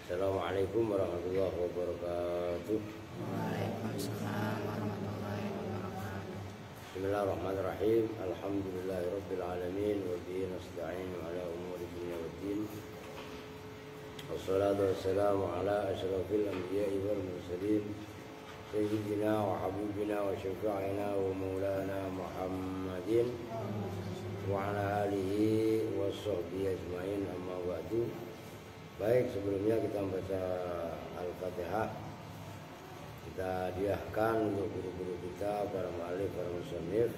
Assalamualaikum warahmatullahi wabarakatuh. Waalaikumsalam warahmatullahi wabarakatuh. Bismillahirrahmanirrahim. Alhamdulillahirabbil alamin wa bihi nasta'in ala umuri dunya waddin. Wassalatu wassalamu ala asyrafil anbiya'i wal mursalin sayyidina wa habibina wa syafi'ina wa maulana Muhammadin wa ala alihi wa sahbihi ajmain, amma ba'du. Baik, sebelumnya kita membaca Al-Fatihah. Kita diahkan untuk guru-guru kita, para mu'allif, para musannif.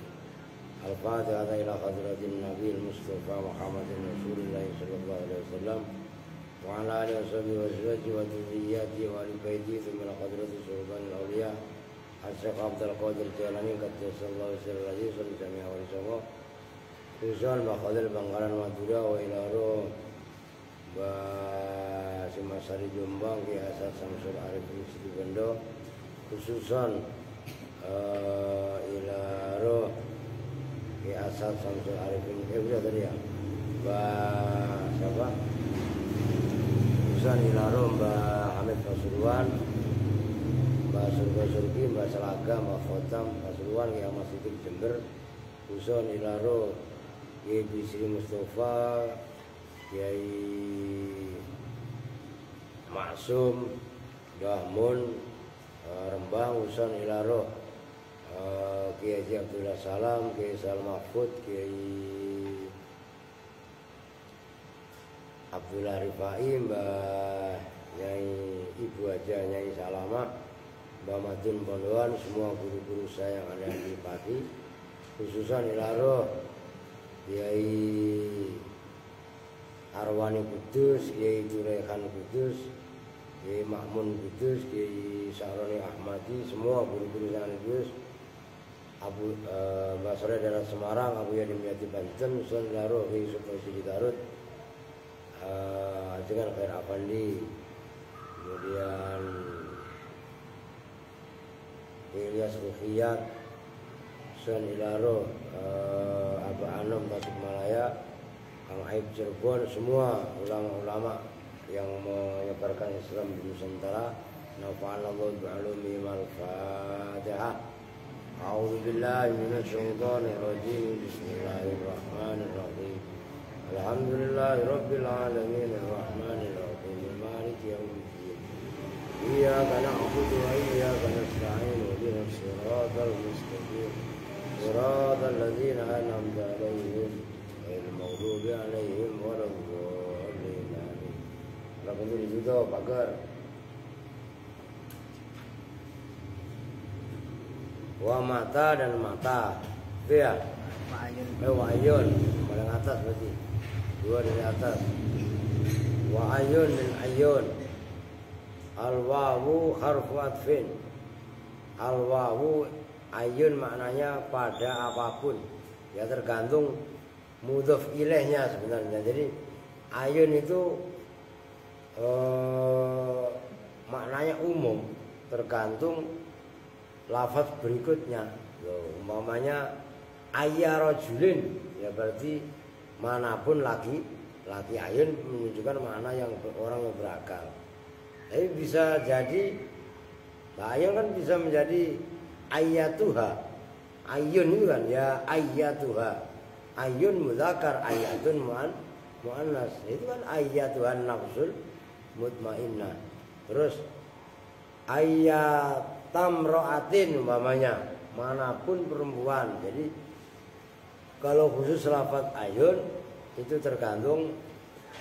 Al-Fatihah ila hadratin Nabi Mustafa Muhammadin Rasulullah sallallahu alaihi wasallam wa ala alihi washabihi wa azwajihi wa dzurriyyatihi wa ali baitihi thumma hadrati sultanil auliya Asy-Syaikh Abdul Qadir Jailani qaddasallahu sirrahu sallallahu alaihi wasallam Khususan Bakhalil Bangkalan Madura wa ila roh Simasari Jombang Ki Asad Samsul Arifin Situbondo, khususan Ilaro Ki Asad Samsul Arifin udah tadi ya siapa? Khususan Ilaro Mbak Hamid Pasuruan, Mbak Surga Surgi, Mbak Selaga, Mbak Khotam Pasuruan, Ki Ahmad Siddiq Jember, khususan Ilaro Ki Bisri Mustafa, Kiai Maksum, Dahmun, Rembang, Usan Ilaro, Kiai Haji Abdullah Salam, Kiai Sal Mahfud, Kiai Abdullah Rifai, Mbah Nyai Ibu Haja Nyai Salama, Mbah Madun Pondoan, semua guru-guru saya yang ada di Pati, khususan Ilaro, Kiai Arwani Kudus, Kiai Jurekan Kudus, Kiai Makmun Kudus, Kiai Saroni Ahmadi, semua guru-guru yang Kudus, Mbak Sore daerah Semarang, Abu Yadim Yati Banten, Sun Laro, Kiai Sultan Garut, dengan Khair Afandi, kemudian Ilyas Ruhiyat, Sun Ilaro, Abu Anom Tasikmalaya, Kang Aib Cirebon, semua ulama-ulama yang menyebarkan Islam di Nusantara. Nafa'anallahu bi'alumihim. Al-Fatihah. A'udzu billahi minasyaitonir rajim. Bismillahirrahmanirrahim. Alhamdulillahi rabbil alamin arrahmanir rahim maliki yaumiddin. Iyyaka na'budu wa iyyaka nasta'in ihdinas siratal mustaqim. Siratal ladzina an'amta 'alaihim Al-Maghdubi 'alaihim waladhdallin. Lagu ini juga pagar. Wa mata dan mata. Itu ya? Wa ayun. Paling atas berarti. Dua dari atas. Wa ayun dan ayun. Al-wawu harfu atfin. Al-wawu ayun maknanya pada apapun. Ya tergantung mudhof ilaihnya sebenarnya. Jadi ayun itu maknanya umum, tergantung lafaz berikutnya. Umpamanya ayyarajulin, ya berarti manapun laki ayun menunjukkan makna yang orang yang berakal. Tapi bisa jadi ayun kan bisa menjadi ayyatuha. Ayun itu kan ya ayyatuha. Ayun mudzakar, ayatun muannas. Itu kan ayatuhan nafsul mutmainnah. Terus ayatam ro'atin umpamanya, manapun perempuan. Jadi kalau khusus lafaz ayun itu tergantung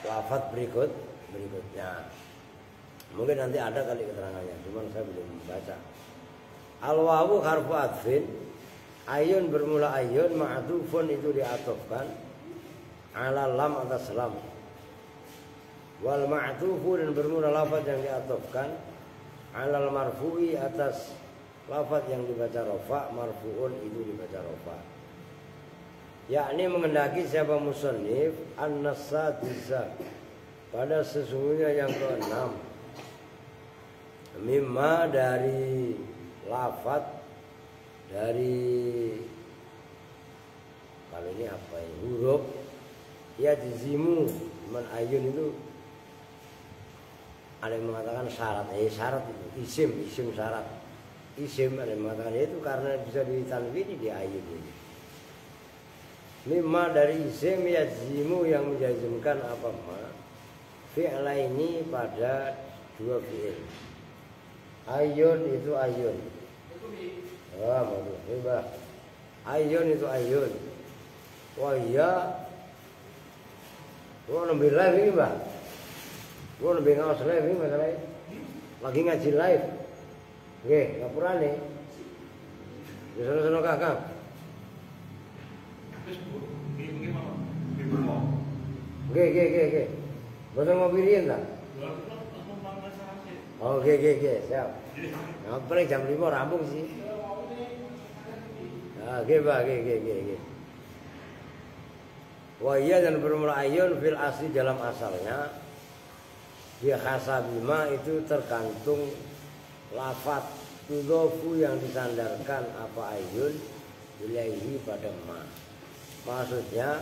lafaz berikutnya. Mungkin nanti ada kali keterangannya, cuman saya belum baca. Al-wawu harfu atfin. Ayun bermula ayun, ma'tufun itu diatofkan ala lam atas lam. Wal ma'tufu dan bermula lafaz yang diatofkan ala marfu'i atas lafaz yang dibaca rafa, marfu'un itu dibaca rafa. Yakni mengendaki siapa musannif an-nasadisa pada sesungguhnya yang keenam, mimma dari lafaz dari kalau ini apa ya, huruf ya jizimu man ayun itu ada yang mengatakan syarat. Syarat itu isim syarat. Isim ada yang mengatakan itu karena bisa ditanwini di ayun ini. Mimma dari isim yazimu yang menjazmkan apa ma fi'laini pada dua fi'il. Ayun itu ayun. Betul. Ayun itu ayun. Wah iya. Gua nembe live ini, Mbak. Gua nembe ngaos live ini masalahnya. Lagi ngaji live. Nggih, ngapurane. Wis sono Kakak. Oke. Boten ngopi riyen ta? Oke, siap. Nah, paling jam 5 rampung sih. Oke, Pak, oke. Wa iya dan bermula ayun fil asli dalam asalnya. Dia khasabima itu tergantung lafaz tudhofu yang disandarkan apa ayun ilaihi pada ma. Maksudnya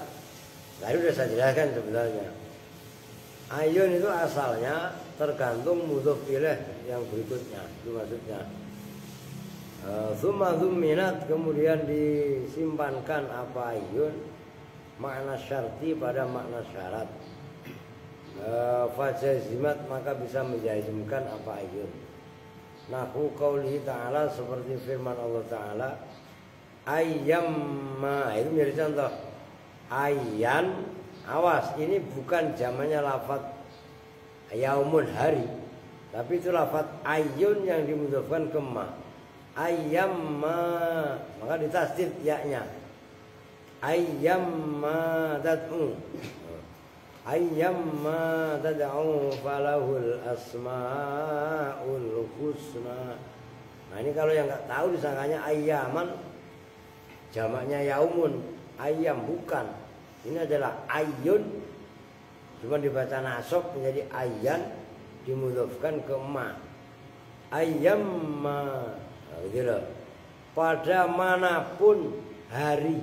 tadi sudah saya jelaskan sebenarnya. Ayun itu asalnya tergantung mudhof ilaih yang berikutnya. Itu maksudnya. Tsumma dzumminat kemudian disimpankan apa ayun makna syarti pada makna syarat. Fajazimat maka bisa menjazmkan apa ayun. Nahu qaulihi ta'ala seperti firman Allah Ta'ala ayyamma itu menjadi contoh. Ayyan awas ini bukan zamannya lafaz yaumun hari, tapi itu lafaz ayyun yang dimudhofkan ke ma. Ayyamma maka ditasdid ya-nya. Ayyamma tad'u falahul asmaul husna. Nah ini kalau yang nggak tahu disangkanya ayyaman jamaknya yaumun. Ayyam bukan, ini adalah ayyun cuma dibaca nasab menjadi ayyan dimudhofkan ke ma. Ayyamma nah, gitu loh. Pada manapun hari,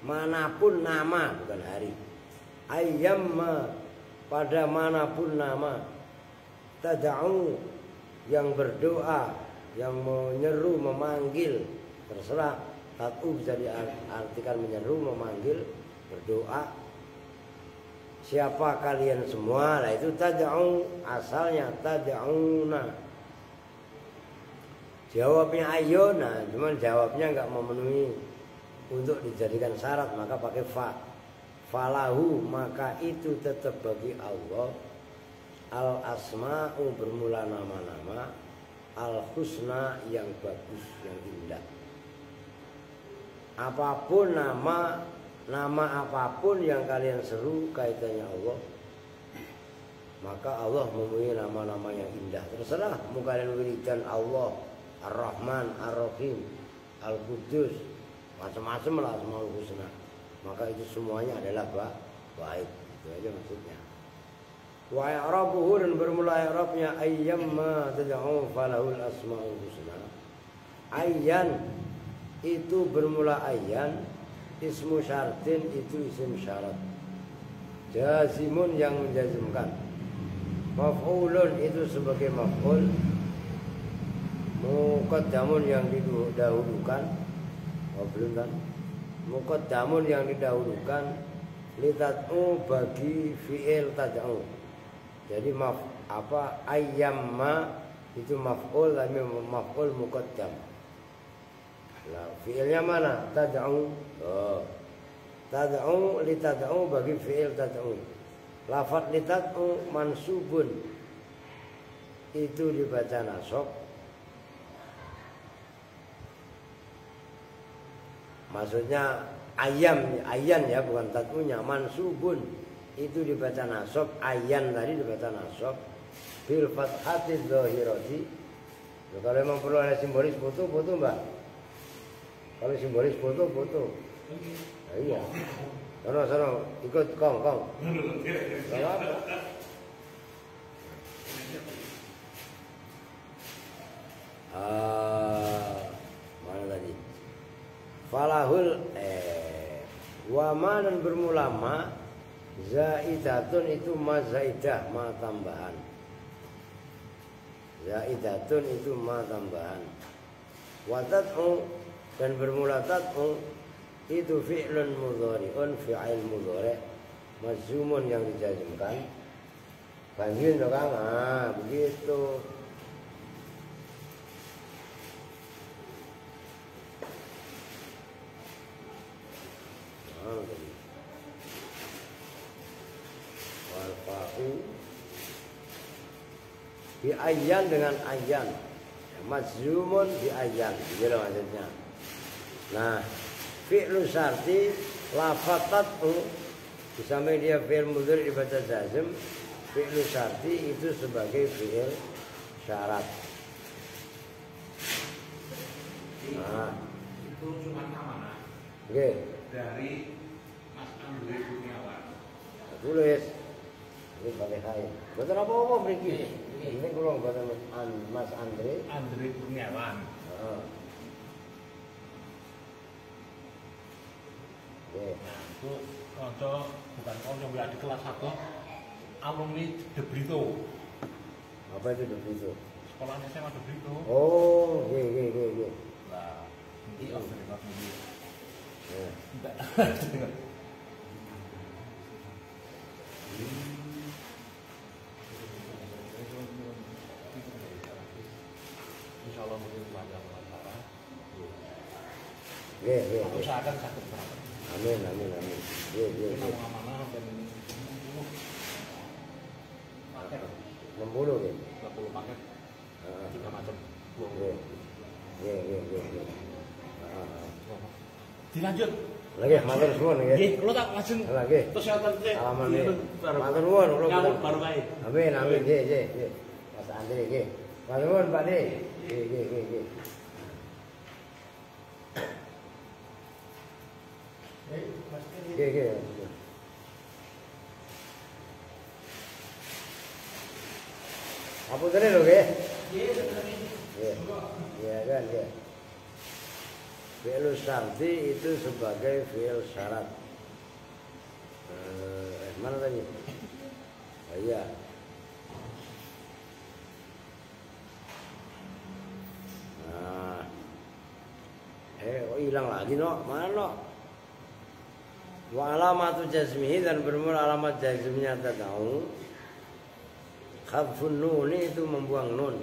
manapun nama bukan hari. Ayyamma pada manapun nama. Tad'u yang berdoa, yang menyeru, memanggil, terserah. Tad'u bisa diartikan menyeru, memanggil, berdoa. Siapa kalian semua? Nah itu tad'u asalnya tad'una. Jawabnya ayun, nah cuman jawabnya enggak memenuhi untuk dijadikan syarat, maka pakai fa. Falahu maka itu tetap bagi Allah al asma'u bermula nama-nama al husna yang bagus, yang indah. Apapun nama apapun yang kalian seru kaitannya Allah, maka Allah mempunyai nama-nama yang indah. Terserah mau kalian wiridan Allah Ar-Rahman, Ar-Rahim, Al-Qudus, macam-macam lah Asmaul Husna. Maka itu semuanya adalah baik. Itu aja maksudnya. Wa i'rabuhu dan bermula i'rabnya ayyamma tad'u falahul asmaul husna. Ayyan itu bermula ayyan, ismu syartin itu isim syarat. Jazimun yang menjazmkan. Maf'ulun itu sebagai maf'ul. Muqaddamun yang didahulukan. Oh belum kan? Muqaddamun yang didahulukan litad'u bagi fi'il tad'u. Jadi ayyamma itu maf'ul tapi maf'ul muqaddam. Nah, fi'ilnya mana? Tad'u. Tad'u litad'u bagi fi'il tad'u. Lafaz litad'u mansubun itu dibaca nasab. Maksudnya ayyan ya bukan tad'unya, mansubun itu dibaca nasab, ayyan tadi dibaca nasab bil fathati dzahirati. Kalau memang perlu ada simbolis foto Mbak. Kalau simbolis foto. Nah, iya. Sono ikut kong. Kalau apa? Mana tadi? Falahul wama dan bermula ma zaidatun itu ma zaidah ma tambahan. Zaidatun itu ma tambahan. Wa tad'u dan bermula tad'u itu fi'lun mudhari'un, fi'il mudhari' majzumun yang dijazmkan. Banjir to Kang, begitu. Wal fa'u bi ayyan dengan ayyan, majzumun bi ayyan, gitu loh maksudnya. Nah, fi'lu syarti lafatat'u disamping dia fi'il mudhari' dibaca jazm, fi'lu syarti itu sebagai fi'il syarat. Nah, itu cuma amanah dari Mas Andre Kurniawan. Tulis ini pakai hai. Betul apa mriki? Ini kula mboten Mas Andre Kurniawan. Heeh. Nah, itu konco bukan konco yang di kelas 1 alumni De Brito. Apa itu De Brito? Sekolahnya SMA De Brito. Oh, nggih. Nah, ini off the record ini. Ya. Insyaallah mungkin panjang wawancara. Nggih. Usahakan sakit berapa? Amin. Nggih. Kita mau amanah dan 60 nggih. 20 paket. Heeh. 3 macam. Nggih. Dilanjut. Lagi matur suwun nggih. Nggih, kula tak lajeng. Nggih. Terus saya tanya. Alaman nggih. Matur nuwun kula. Nyambut baru kae. Amin. Nggih. Mas Andre nggih. Matur nuwun Pak De. Nggih. Nggih. Apa tadi lho nggih? Iya kan ya. Fi'il syarti itu sebagai fi'il syarat. Mana tadi? Oh, iya. Nah. Kok hilang lagi no? Mana no? Wa alamatu jazmihi dan bermula alamat jazmnya tad'u. Khafun nuni itu membuang nun.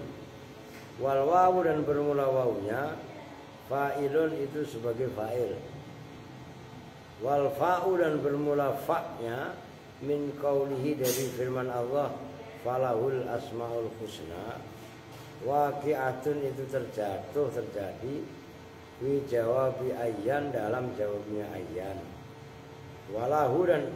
Wal wawu dan bermula wawunya. Fa'ilun itu sebagai fa'il. Wal fa'u dan bermula fa'nya min qaulihi dari firman Allah falahul asmaul husna. Waqi'atun itu terjadi fi jawabi ayyan dalam jawabnya ayyan. Walahu dan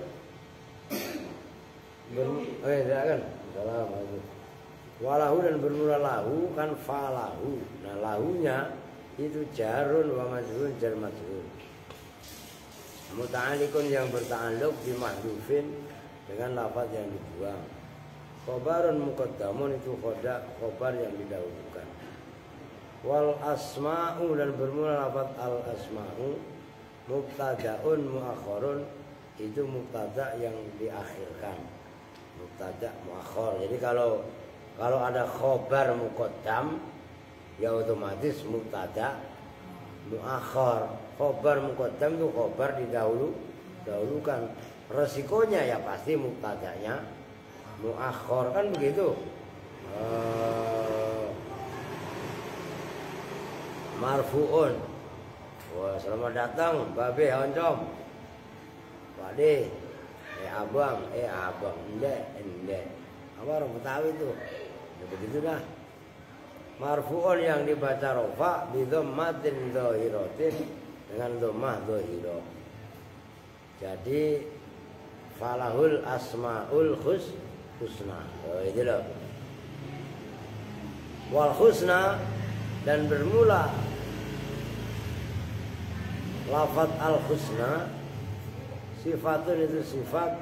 walahu dan bermula lahu kan falahu. Nah lahunya itu jarun wa majrun jar majrur. Muta'alliqun yang berta'alluq bi mahdhufin dengan lafaz yang dibuang. Khobarun muqaddamun itu khobar yang didahulukan. Wal asma'u dan bermula lafaz al asma'u mubtada'un muakhirun itu mubtada yang diakhirkan. Mubtada muakhir. Jadi kalau ada khobar muqaddam ya otomatis mubtada muakhir. Khobar muqaddam itu khobar didahulukan. Resikonya ya pasti mubtadanya muakhir kan begitu. Marfu'un. Wah, selamat datang Babe Oncom. Pade. Abang. Endek. Apa orang Betawi itu? Ya begitu dah. Marfu'un yang dibaca rofa bi dhammatin dhahiratin dengan dhammah dhahirah. Jadi falahul asmaul husna. Oh, itu loh. Wal husna dan bermula lafaz al husna sifatun itu sifat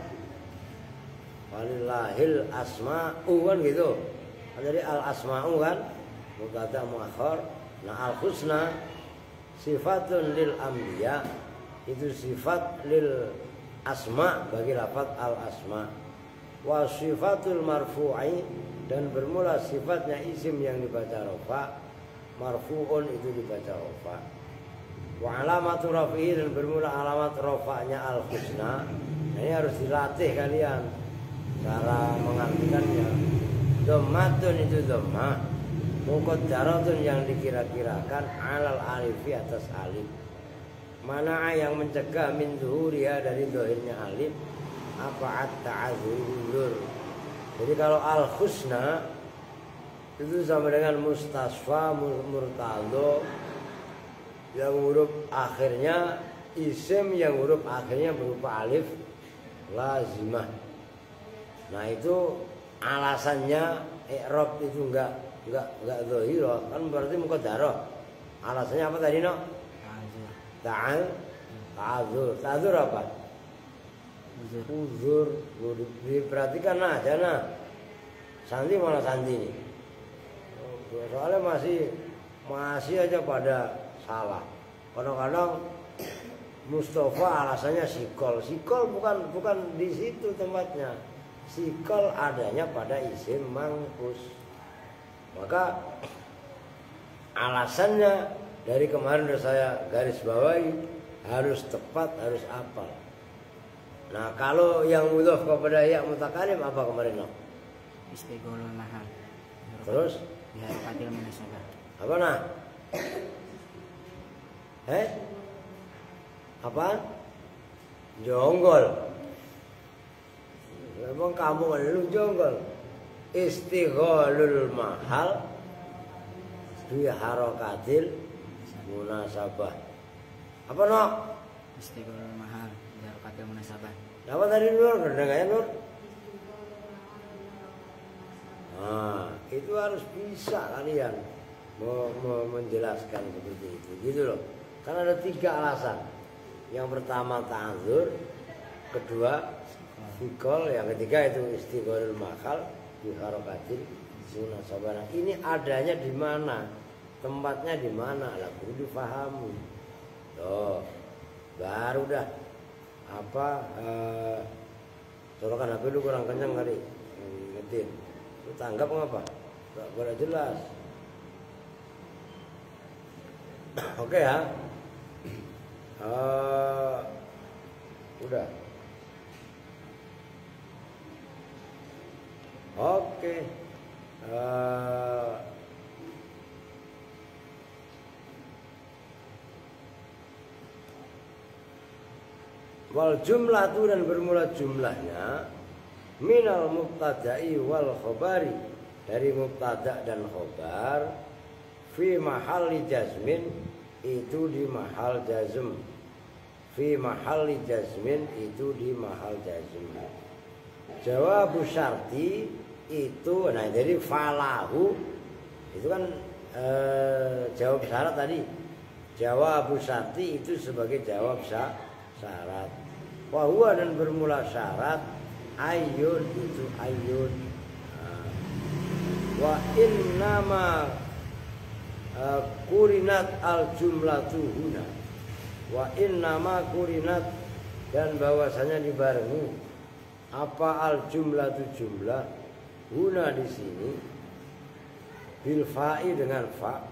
walillahil asma'u kan gitu. Jadi al asma'u kan mubtada muakhir. Nah al husna sifatun lil anbiya itu sifat lil asma bagi lafaz al asma. Wa sifatul marfu'i, dan bermula sifatnya isim yang dibaca rafa, marfu'un itu dibaca rafa. Wa alamatu rafi'i, dan bermula alamat rafa'nya al-husna. Nah, ini harus dilatih kalian cara mengartikannya. Dhammatun itu dhammah, muqaddaratun yang dikira-kirakan, alal alifi atas alif. Mana'a yang mencegah min zuhuriha dari zahirnya alif, apa at-ta'adzur. Jadi kalau al-husna itu sama dengan mustasfa, murtado, yang huruf akhirnya isim yang huruf akhirnya berupa alif lazimah. Nah itu alasannya i'rab itu enggak zahir, kan berarti muqaddarah. Alasannya apa tadi, no? Ta'adzur apa? Uzur. Diperhatikan aja, nah. Santi mana Santi nih? Soalnya masih aja pada salah. Kadang-kadang Mustafa alasannya sikol. Sikol bukan di situ tempatnya. Sikol adanya pada isim mangkus. Maka alasannya dari kemarin udah saya garis bawahi, harus tepat, harus apal. Nah kalau yang mudhof kepada ya mutakalim apa kemarin, no? Istiqolul mahal. Terus? Biharakatil munasabah. Apa nah? Apaan? Jonggol. Memang kamu lu jonggol. Istigholul mahal biharakatil munasabah. Apa, no? Istiqolul mahal biharakatil munasabah. Apa tadi, Nur? Kedengarannya, Nur? Nah, itu harus bisa kalian menjelaskan seperti itu, gitu loh. Karena ada 3 alasan. Yang pertama ta'adzur, kedua fikol, yang ketiga itu istigholul mahal biharakatil munasabah. Ini adanya di mana? Tempatnya di mana? Lah perlu dipahami. Tuh, baru dah sorokan HP lu kurang kencang kali ngetin. Lu tanggap ngapa? Gak boleh jelas. Oke ya. Udah. Oke. Wal jumlah itu, dan bermula jumlahnya minal mubtada'i wal khobari, dari mubtada' dan khobar, fi mahalli jazmin, itu di mahal jazm, fi mahalli jazmin, itu di mahal jazm. Jawabu syarti itu, nah jadi falahu itu kan jawab syarat tadi. Jawabu syarti itu sebagai jawab syarat. Wahuwa, dan bermula syarat, ayun itu ayun. Wa innama kurinat al jumlatu huna. Wa innama kurinat, dan bahwasanya dibarengi apa al jumlatu jumlah, huna di sini, bil fa'i dengan fa,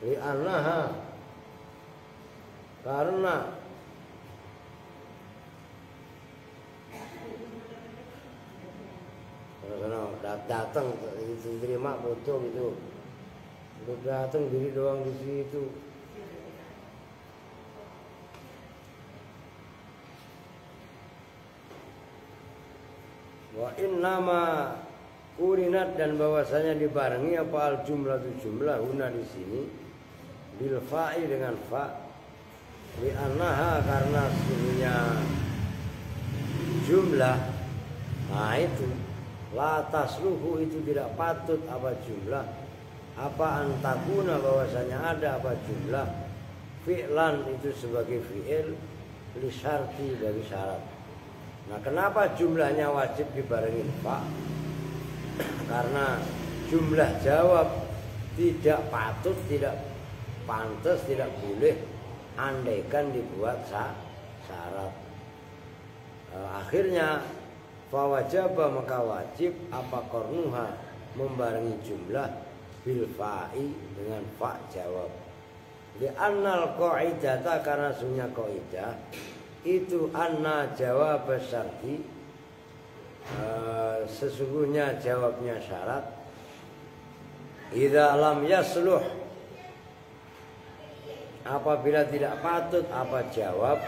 li annaha, karena datang itu terima foto gitu, udah datang diri doang di situ. Wa innama kurinat, dan bahwasanya dibarengi apa al jumlah itu jumlah, huna di sini, bil fa'i dengan fa, li annaha, karena sesungguhnya jumlah, nah itu la tasluhu, itu tidak patut apa jumlah, apa antakuna, bahwasanya ada apa jumlah, fi'lan itu sebagai fi'il, li syarti, bagi syarat. Nah kenapa jumlahnya wajib dibarengin fa? Karena jumlah jawab tidak patut, tidak pantas, tidak boleh andaikan dibuat syarat. Akhirnya fawajaba maka wajib apa qarnuha membarengi jumlah bil fa'i dengan fa jawab. Di annal qaidata karena sunya qaidah itu anna jawab syarti sesungguhnya jawabnya syarat idza lam yasluh apabila tidak patut apa jawab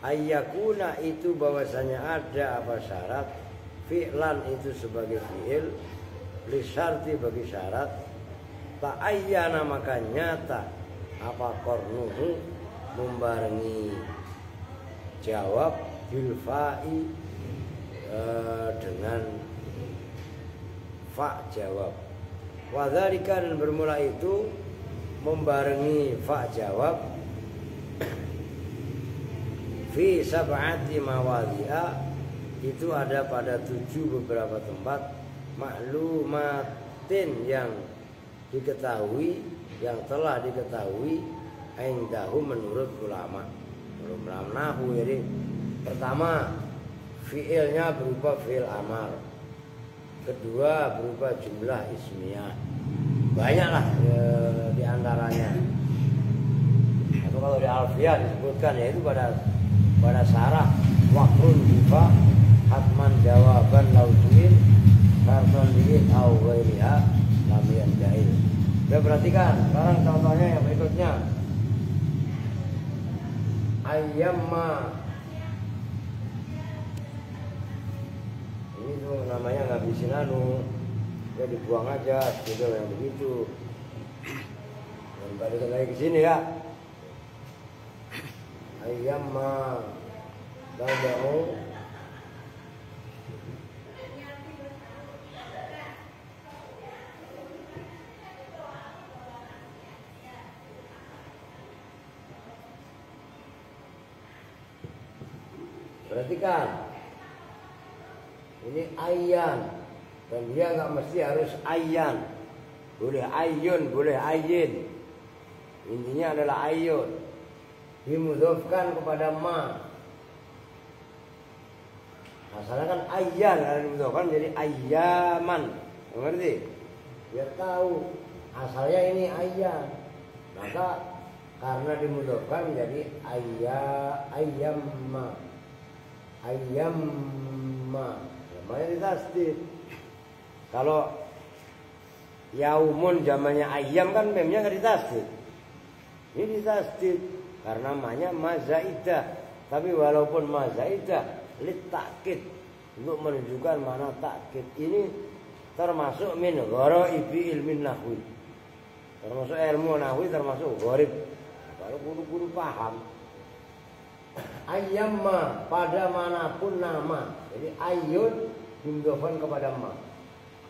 ayyakuna itu bahwasanya ada apa syarat fi'lan itu sebagai fi'il li syarti bagi syarat ta'ayyana maka nyata apa qarnuhu membarengi jawab bil fa'i dengan fa jawab. Wadzalika dan bermula itu membarengi fa jawab fi sab'ati mawadhi'a itu ada pada 7 beberapa tempat maklumatin yang diketahui yang telah diketahui indahu menurut ulama nahu. Jadi pertama fiilnya berupa fiil amar, kedua berupa jumlah ismiyah, banyaklah di antaranya. Atau kalau di alfiyah disebutkan yaitu pada sarah waqrun bifa hatman jawaban lausuin karton diin au ghairiha lam yanjahil. Udah perhatikan sekarang contohnya yang berikutnya. Ayyamma ini tuh namanya ngabisin ya dibuang aja gitu yang begitu. Dan balik lagi ke sini ya. Ayyamma bada'u perhatikan ini ayyan dan dia nggak mesti harus ayyan, boleh ayyun boleh ayyin, intinya adalah ayyun dimudhofkan kepada ma. Asalnya kan ayyan kalau dimudhofkan jadi ayyaman, ngerti? Biar tahu asalnya ini ayyan, maka karena dimudhofkan menjadi ayyamma namanya ditasdid. Kalau yaumun zamannya ayyam kan memnya nggak ditasdid, ini ditasdid karena namanya mazaidah. Tapi walaupun mazaidah litakid untuk menunjukkan mana takkid, ini termasuk min ghoraibi ilmin nahwi, termasuk ilmu nahwi, termasuk gharib kalau guru-guru paham. Ayyamma pada manapun nama, jadi ayyun dimudhofkan kepada ma,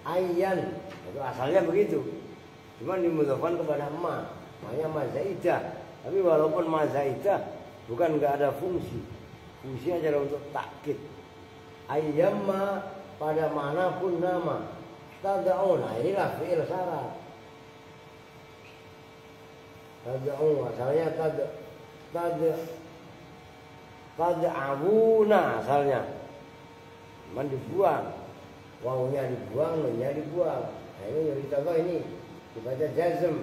ayyan itu asalnya begitu, cuma dimudhofkan kepada ma, makanya mazaidah. Tapi walaupun mazaidah bukan nggak ada fungsinya adalah untuk takkid. Ayyamma pada manapun nama, tad'un inilah fi'il syarat. Tad'un asalnya tad'awuna asalnya, cuman dibuang, wawunya dibuang, nun-nya dibuang. Nah ini jadi contoh, ini dibaca jazm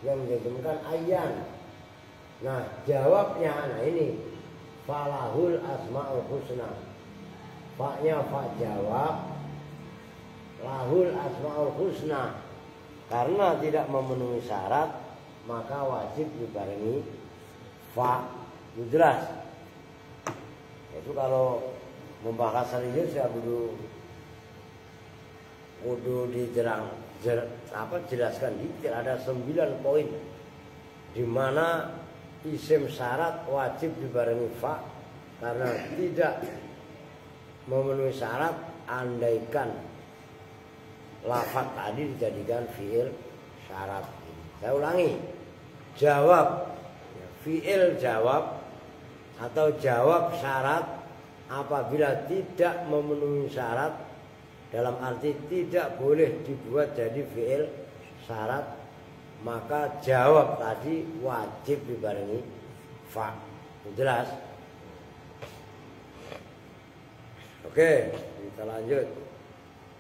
yang menjazmkan ayyan. Nah jawabnya, nah ini falahul asmaul husna, fa-nya fa jawab, lahul asmaul husna. Karena tidak memenuhi syarat maka wajib dibarengi fa. Itu jelas. Itu kalau membahas serius ya kudu jelaskan detail. Ada 9 poin di mana isim syarat wajib dibarengi fa, karena tidak memenuhi syarat andaikan lafaz tadi dijadikan fiil syarat. Saya ulangi, jawab fiil jawab atau jawab syarat apabila tidak memenuhi syarat, dalam arti tidak boleh dibuat jadi fiil syarat, maka jawab tadi wajib dibarengi fa. Jelas? Oke, kita lanjut.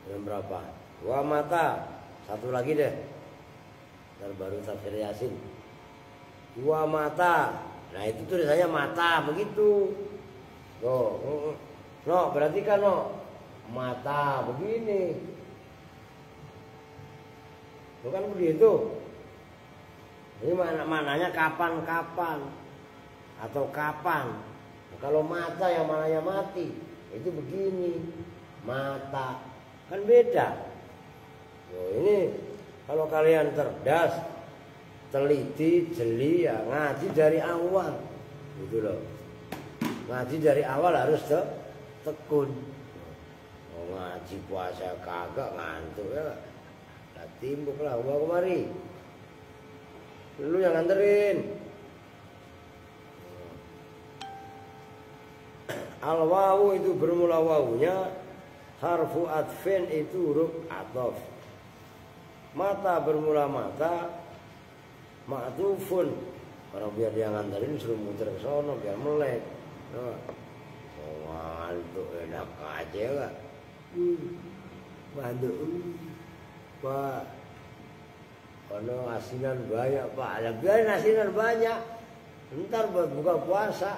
Yang berapa? Wa mata. Satu lagi deh. Ntar baru tafsir Yasin. Wa mata. Nah itu tulisannya mata begitu. Loh, no, berarti kan no mata begini. Bukan begitu. Ini mananya kapan-kapan atau kapan. Nah, kalau mata yang mananya mati itu begini. Mata kan beda. Loh, ini kalau kalian cerdas, teliti, jeli ya ngaji dari awal. Gitu loh. Ngaji dari awal harus tekun. Oh, ngaji puasa kagak ngantuk ya. Lah timbuk lah gua kemari. Lu yang nganterin. Al-wawu itu bermula wawunya, harfu atfin itu huruf ataf. Mata bermula mata, ma'tufun. Orang biar dia nganterin suruh muter ke sono biar melek. Oh, ngantuk enak aja enggak? Bantu. Pak. Ono asinan banyak Pak. Ada biarin asinan banyak. Ntar buat buka puasa.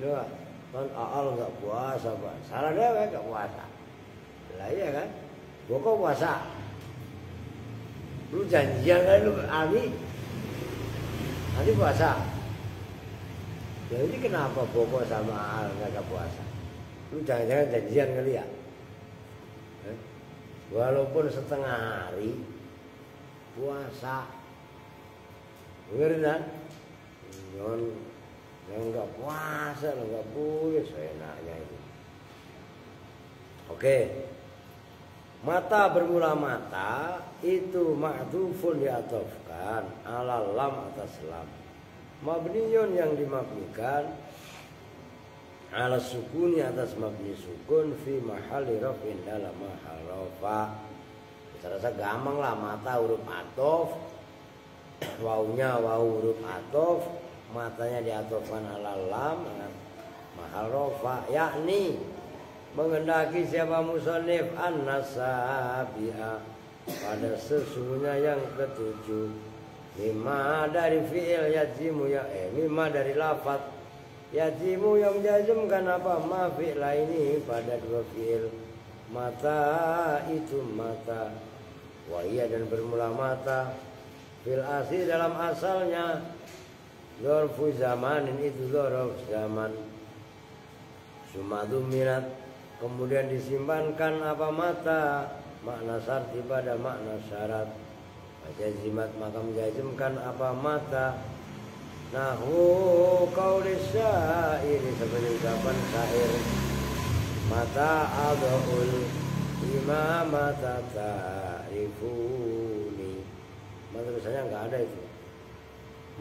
Loh, kan Aal nggak puasa Pak. Salah dewe nggak puasa. Lah iya kan? Buka puasa. Lu janjian kan lu Ali puasa. Ya ini kenapa Boko sama Aal nggak puasa? Lu jangan-jangan janjian kali ya? Walaupun setengah hari puasa, dengerin kan? Yang nggak puasa, nggak boleh seenaknya itu. Oke, mata bermula mata itu ma'tufun diatofkan ala lam atas lam. Mabniyun yang dimabnikan ala sukuni atas mabni sukun fi mahalli rafin dalam mahal rafa. Rasa gampang lah, mata huruf atof, wawunya wawu huruf atof, matanya diatofkan ala lam mahal rafa, yakni mengendaki siapa musonif an-nasabiha pada sesungguhnya yang ketujuh. Mimma dari fi'il yajimu ya mimma dari lafaz yajimu yang menjazmkan apa ma fi'il ini pada dua fi'il. Mata itu mata wahia dan bermula mata fil asli dalam asalnya dzarfu zamanin itu dzarf zaman sumadu minat kemudian disimpankan apa mata makna syarti pada makna syarat. Jazimat maka menjazmkan apa mata nahu qaulis syair seperti ucapan syair mata adul imamata ta'rifuni. Maksudnya enggak ada itu.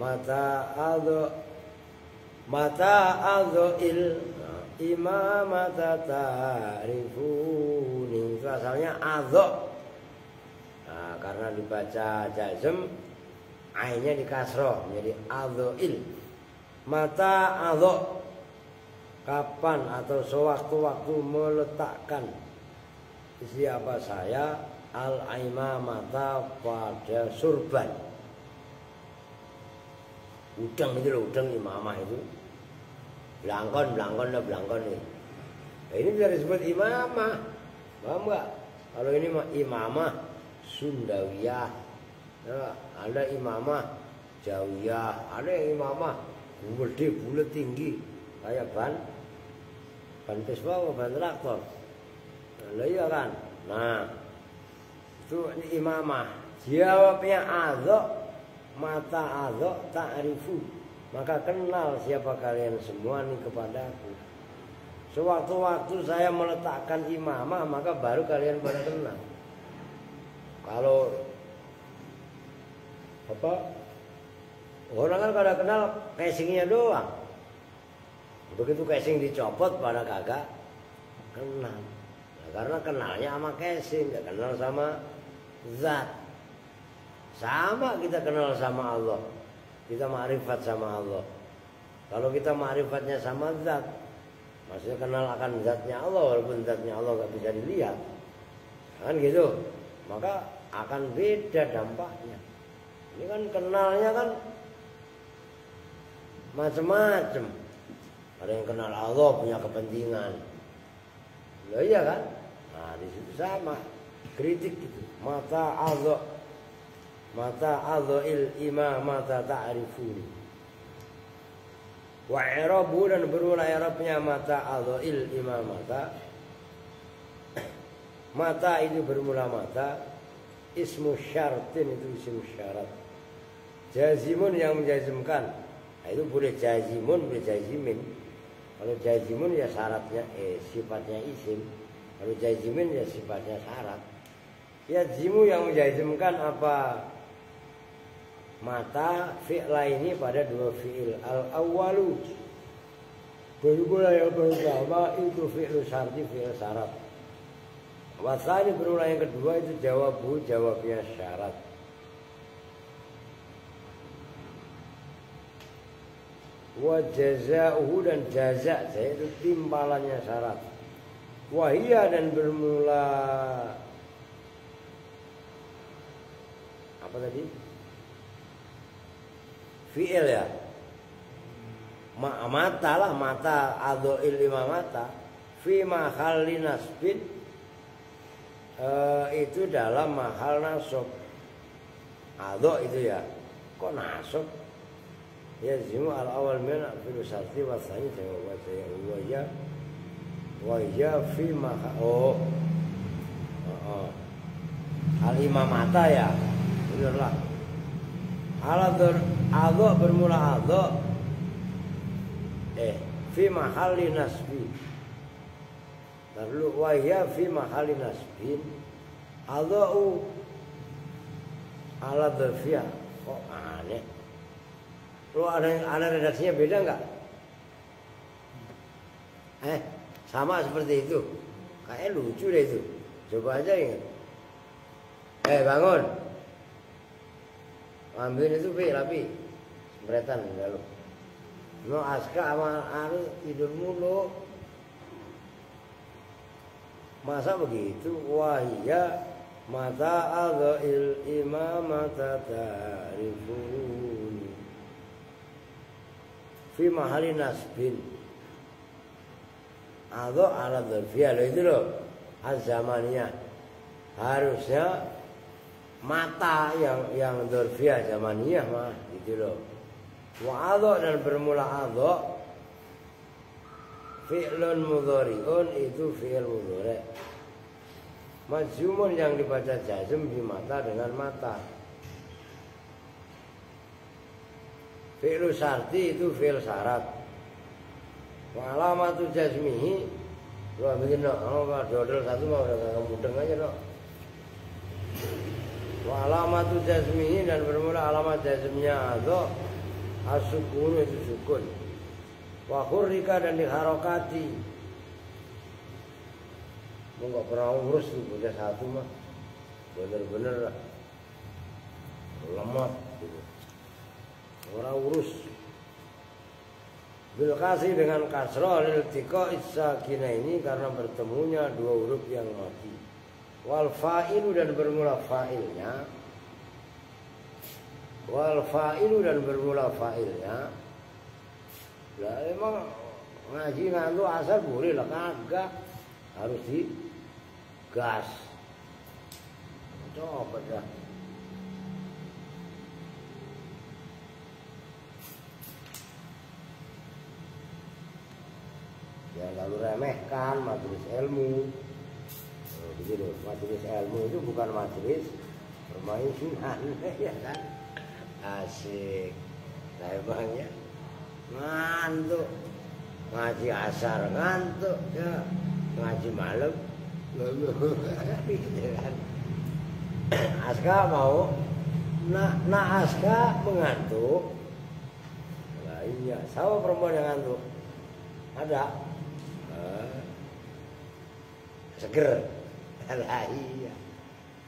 Mata adul imamata ta'rifuni. Itu asalnya adho. Nah, karena dibaca jazm ainnya dikasroh menjadi adhoil. Mata adho kapan atau sewaktu-waktu meletakkan siapa saya al-imamata pada surban. Udang itu loh, udang imamah itu. Belangkon nih. Nah, ini bisa disebut imamah. Paham enggak? Kalau ini imamah Sundawiyah. Nah, ada imamah Jawiyah, ada yang imamah gede bulat tinggi kayak ban pespa atau ban traktor. Nah, iya kan? Nah, itu imamah. Jawabnya adho, mata adho ta'rifu. Maka kenal siapa kalian semua nih kepadaku. Sewaktu-waktu saya meletakkan imamah, maka baru kalian pada kenal. Kalau apa? Orang kan kada kenal casingnya doang. Begitu casing dicopot pada kagak kenal. Nah, karena kenalnya sama casing, gak kenal sama zat. Sama kita kenal sama Allah. Kita ma'rifat sama Allah. Kalau kita ma'rifatnya sama zat, Maksudnya kenal akan zatnya Allah, walaupun zatnya Allah nggak bisa dilihat, kan gitu. Maka akan beda dampaknya. Ini kan kenalnya kan macam-macam. Ada yang kenal Allah punya kepentingan, loh iya kan? Nah di situ sama kritik gitu. Mata il imamata ta'rifuni. Wa i'rabu dan berulang i'rabnya mata il imamata. Mata itu bermula mata. Ismu syartin itu isim syarat. Jazimun yang menjazimkan. Nah, itu boleh jazimun, boleh jazimin. Kalau jazimun ya syaratnya sifatnya isim. Kalau jazimin ya sifatnya syarat. Ya jimu yang menjazimkan apa? Mata fi'la ini pada dua fi'il. Al-awwalu bermula yang pertama itu fi'lu syarti, fi'il syarat. Wasani berulang yang kedua itu jawabnya syarat. Wa jaza'uhu dan jaza' itu timbalannya syarat. Wahia dan bermula apa tadi? Fi'il ya. Mata lah, mata adho'il lima mata. Fi mahalli nasbin itu dalam mahal nasab. Adho itu ya. Kok nasab? Ya zimu al awal min fil syarti wa tsani jawab wa ya fi mahal al imamata ya. Benarlah. Adho bermula adho fi mahalli nasbi. Lalu wahya fi mahalli nasbin. Adho ala dzafiyah. Kok aneh. Lu ada redaksinya beda enggak? Sama seperti itu. Kayak lucu deh itu. Coba aja ingat. Bangun. Ambil itu rapi. Sempretan enggak lu. No aska sama anu tidur mulu. Masa begitu? Wahya mata adha'il imamata ta'rifuni fi mahali nasbin. Adha' ala dzarfiyah loh itu loh az-zamaniyah. Harusnya mata yang dzarfiyah zamaniyah mah gitu loh. Wa adha' dan bermula adha' fi'lun mudhari'un itu fi'il mudhari'. Majzumun yang dibaca jazm di mata dengan mata. Fi'lu syarti itu fi'il syarat. Wa alamatu jazmihi lu ambilin dodol satu mau udah mudeng aja no. Wa alamatu jazmihi dan bermula alamat jazmnya adho as-sukun itu sukun. Wa hurrika dan diharokati. Mau gak pernah urus tuh bocah satu mah bener-bener lah lemot gitu. Orang urus bil kasih dengan kasroh lil tiko isakina ini karena bertemunya dua huruf yang mati. Wal fa'ilu dan bermula fa'ilnya. Wal fa'ilu dan bermula fa'ilnya. Lah emang ngaji ngantuk asal boleh lah kagak. Harus digas. Coba dah. Ya lalu remehkan majelis ilmu. Begitu, majelis ilmu itu bukan majelis permainan, ya kan? Asik. Nah emangnya ngantuk. Ngaji asar ngantuk ya. Ngaji malam Aska mau Aska mengantuk. Nah iya, sama perempuan yang ngantuk ada seger. Lah iya,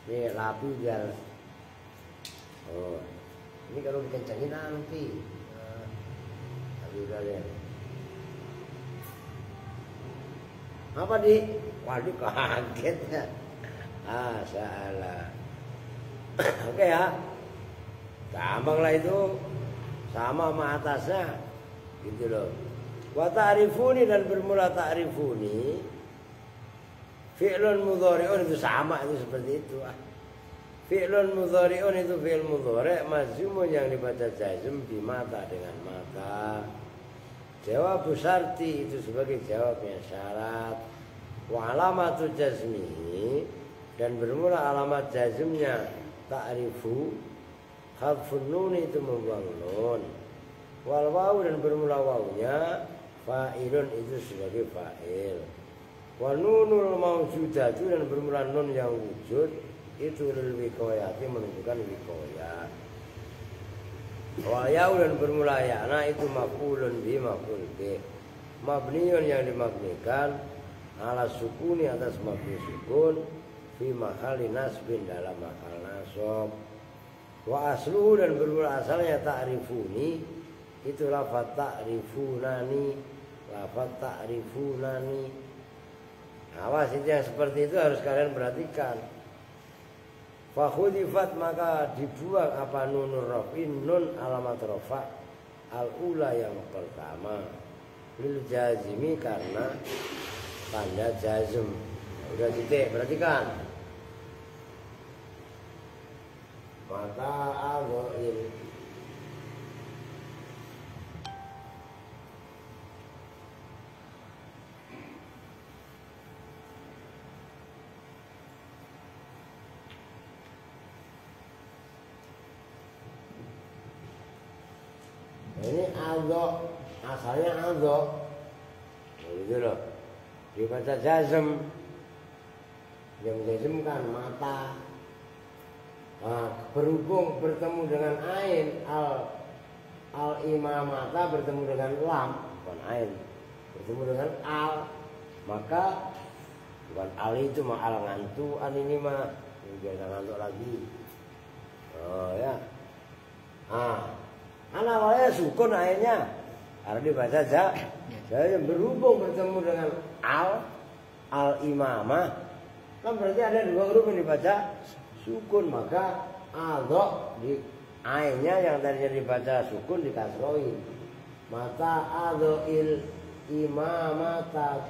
ini labu biar ini kalau dikencangin nanti tapi udah ya Apa di? Waduh kaget ya. Salah. Oke ya. Gampang lah itu. Sama sama atasnya. Gitu loh. Wa ta'rifuni dan bermula ta'rifuni. Fi'lun mudhari'un itu sama itu seperti itu. Fi'lun mudhari'un itu fi'il mudhari' majzumun yang dibaca jazm di mata dengan mata. Jawab syarti itu sebagai jawabnya syarat. Wa alamatu jazmihi dan bermula alamat jazmnya ta'rifu. Khadfun nun itu membuang nun. Wal wawu dan bermula wawunya fa'ilun itu sebagai fa'il. Wa nunul mawjudatu dan bermula nun yang wujud itu lil wiqayati menunjukkan wiqayah. Wa ya'u dan bermula ya'na itu maf'ulun bi maf'ul bi. Mabniun yang dimabnikan ala sukuni atas mabni sukun fi mahalli nasbin dalam mahal nasab. Wa asluhu dan bermula asalnya ta'rifuni itu lafaz ta'rifunani, lafaz ta'rifunani. Awas itu yang seperti itu harus kalian perhatikan. Fa khudifat maka dibuang apa nunur rafin nun alamat rafa al-ula yang pertama lil jazimi karena tanda jazm. Udah titik, perhatikan. Mata al-ghail ini adho, asalnya adho, begitu loh. Dibaca jazm, yang jazm kan mata. Nah, berhubung bertemu dengan ain al imamata bertemu dengan lam, bukan ain, bertemu dengan al, maka bukan al itu mah al ngantuan ini mah jangan ngantuk lagi. Oh ya, kan awalnya sukun akhirnya karena dibaca saya berhubung bertemu dengan al imamah kan berarti ada dua huruf yang dibaca sukun, maka adho di ainnya yang tadinya dibaca sukun dikasroin. Mata adho il imamata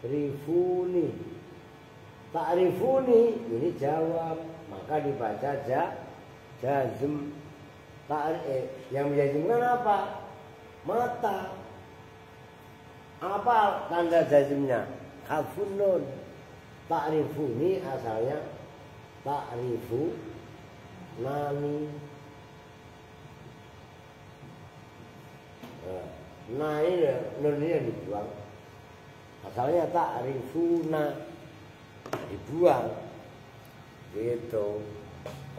ta'rifuni, ta'rifuni ini jawab, maka dibaca jazm. Yang menjazmkan apa? Mata. Apa tanda jazmnya? Khafun nun. Ta'rifuni asalnya ta'rifu nani. Nah ini nun ini yang dibuang. Asalnya ta'rifuna, dibuang. Gitu.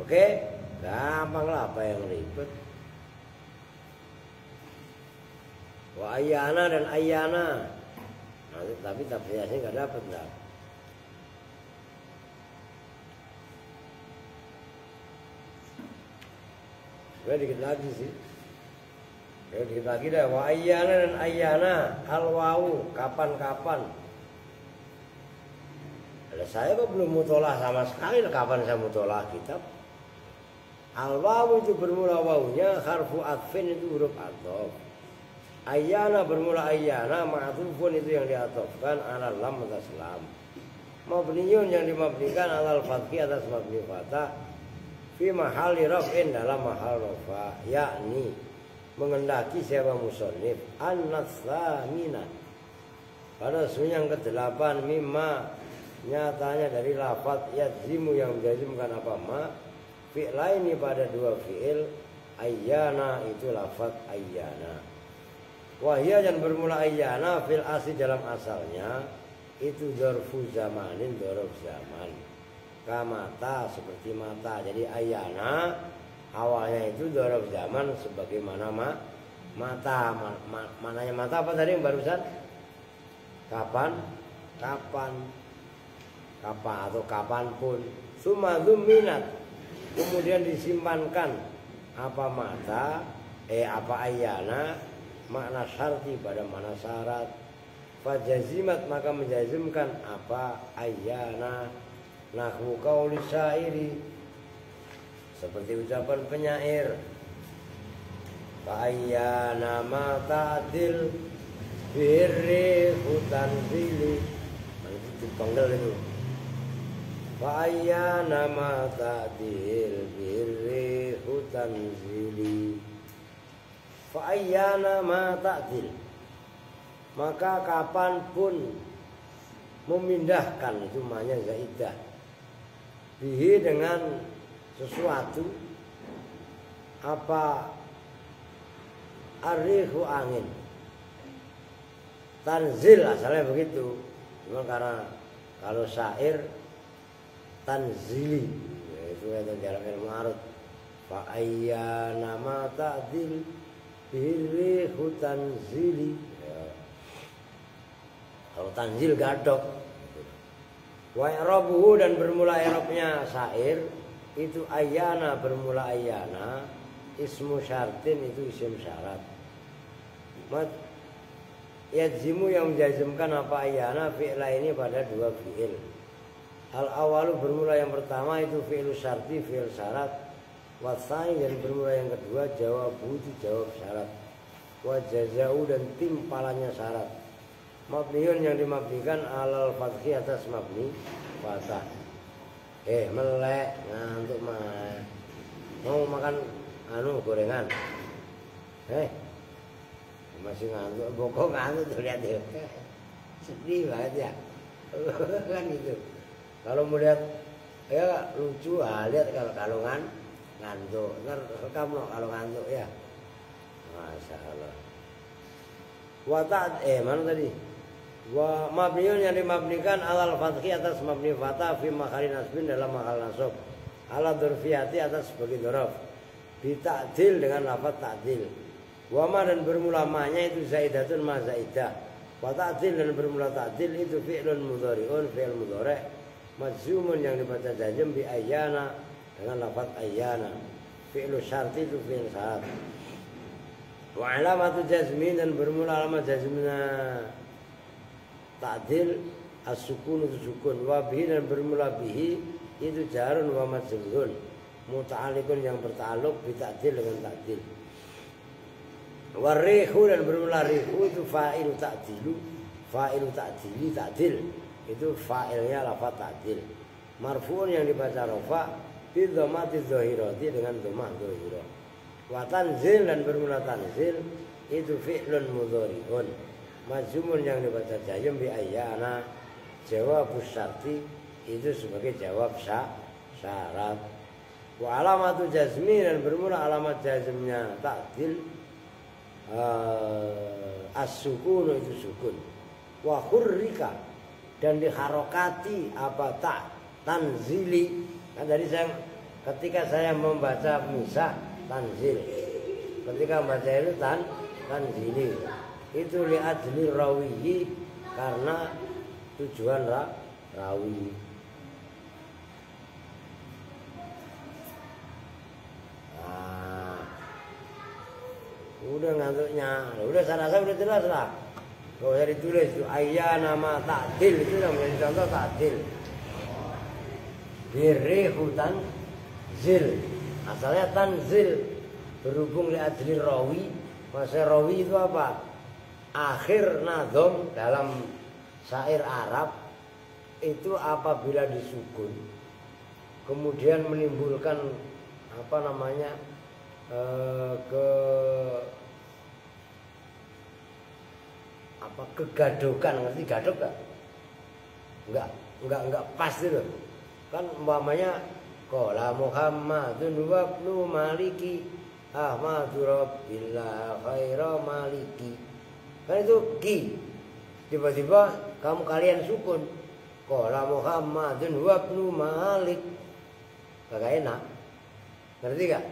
Oke? Gampang lah, apa yang ribet. Wa ayyana dan ayyana. Nah, tapi tafsirnya nggak dapat lah. Gue dikit lagi sih. Dikit lagi dah. Wa ayyana dan ayyana. Al-wawu kapan-kapan. Saya kok belum mutolah sama sekali. Kapan saya mutolah kitab? Al-wawu itu bermula wawunya, harfu atfin itu huruf athof. Ayyana bermula ayyana, ma'atufun itu yang diatofkan ala lam atas lam. Mabniyun yang dimabnikan alal fathi atas mabni fathah. Fi mahali raf'in dalam mahal rafa, yakni mengendaki siapa musannif an-natsamina. Pada sunyi yang ke-8 mimma nyatanya dari lafaz yadzimu yang menjazimkan apa ma. Fi'laini pada dua fi'il ayyana itu lafaz ayyana. Wahia yang bermula ayyana fil asli dalam asalnya itu dzarfu zamanin, dzarf zaman. Kamata seperti mata. Jadi ayyana awalnya itu dzarf zaman sebagaimana mata. Mananya mata apa tadi yang barusan? Kapan? Kapan atau kapanpun. Summa dzumminat. Kemudian disimpankan apa mata apa ayyana makna syarti pada mana syarat. fajazimat maka menjazimkan apa ayyana nahwu qauli syairi seperti ucapan penyair fa ayyana ma ta'dil birri hutan zili itu dipenggal itu fa ayyana ma ta'dil birri hutan zili fa ayyana ma ta'dil maka kapanpun memindahkan itu maknanya zaidah bihi dengan sesuatu apa arihu angin tanzil asalnya begitu cuma karena kalau syair tanzili yaitu itu dalam ilmu arut fa ayyana ma ta'dil bihi tanzili ya. Kalau tanzil gadok wa i'rabuhu dan bermula i'rabnya syair itu ayyana bermula ayyana ismu syartin itu isim syarat yadzimu yang menjazmkan apa ayyana fi'la ini pada dua fi'il al awalu bermula yang pertama itu fi'lu syarti fi'il syarat wa tsani dan bermula yang kedua jawabu itu jawab syarat wa jazau dan timpalannya syarat mabniun yang dimabnikan alal fathi atas mabni fathah melek ngantuk mah mau makan gorengan masih ngantuk bokong ngantuk tuh lihat deh sedih banget ya kan gitu kalau melihat ya lucu lihat kalau ngantuk ntar rekam lo kalau ngantuk ya masya Allah mana tadi wa mabniun yang dimabnikan alal fathi atas mabni fathah fi mahalin nasbin dalam mahal nasab ala dzurfiyati atas sebagai dzaraf bi ta'dil dengan lafaz ta'dil wa ma dan bermula ma-nya itu zaidatun ma zaidah wa ta'dil dan bermula ta'dil itu fi'lun mudhari'un fi'il mudhari' majzumun yang dibaca jazm bi ayyana dengan lafaz ayyana fi'lu syarti itu fi'il syarat wa alamatu jazmin dan bermula alamat jazmnya ta'dil as-sukun itu sukun wa bihi dan bermula bihi itu jarun wa majrurun muta'alliqun yang berta'alluq bi ta'dil dengan ta'dil wa rihu dan bermula rihu itu fa'ilu ta'dilu fa'ilu ta'dili ta'dil itu fa'ilnya lafaz ta'dil marfu'un yang dibaca rafa bi dhammati dhahirati dengan dhammah dhahirah wa tanzil dan bermula tanzil itu fi'lun mudhari'un majzumun yang dibaca jazm bi ayyana jawab syarti itu sebagai jawab syarat wa alamatu jazmi dan bermula alamat jazmnya ta'dil as-sukun itu sukun wa hurrika dan diharokati apa tanzili kan tadi ketika saya membaca misah tanzil ketika membaca itu tanzili itu li'adli rawiyi karena tujuan rawi udah ngantuknya udah saya rasa udah jelas lah kalau saya ditulis itu ayyana ma ta'dil itu namanya contoh ta'dil birrihutan zil asalnya tanzil berhubung li'adli rawi masa rawi itu apa akhir nadhom dalam syair Arab itu apabila disukun kemudian menimbulkan apa namanya kegadokan ngerti gadok enggak pas itu kan umpamanya qala Muhammadun wa ibnu Maliki Ahmadu Rabbillah khaira Maliki kan itu ki tiba-tiba kalian sukun qala Muhammadun wa ibnu Malik kagak enak ngerti gak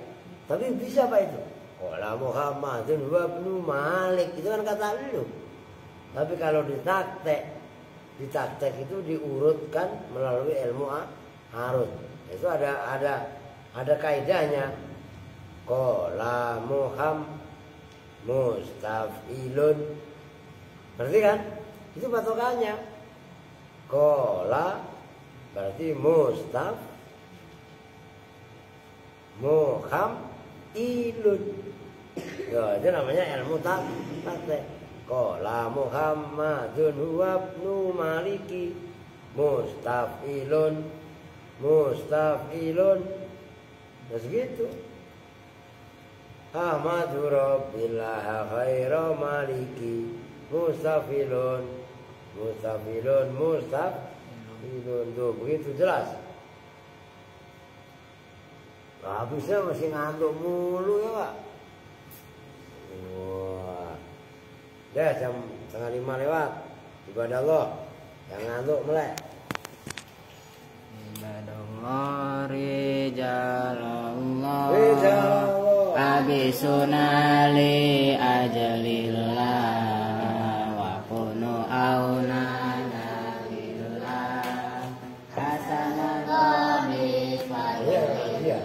tapi bisa Pak itu qala Muhammadun wa ibnu Malik itu kan kata lu tapi kalau ditaktek itu diurutkan melalui ilmu arut itu ada kaidahnya qala Muhammad mustafilun berarti kan Itu patokannya. Qala berarti mustaf ilun. Ya, itu namanya ilmu takte. Qala Muhammadun huwa ibnu Maliki mustafilun. Ya segitu. Ahmadu Rabbillah khaira maliki mustafilun. Tuh begitu jelas. Nah, habisnya masih ngantuk mulu ya Pak. Wah. Dah jam 4:30 lewat. Ibadah Allah. Yang ngantuk melek. Ibadallah rijalallah Rijalallah abisuna li ajalillah wa kunu aunana lillah hasanah bi fadlillah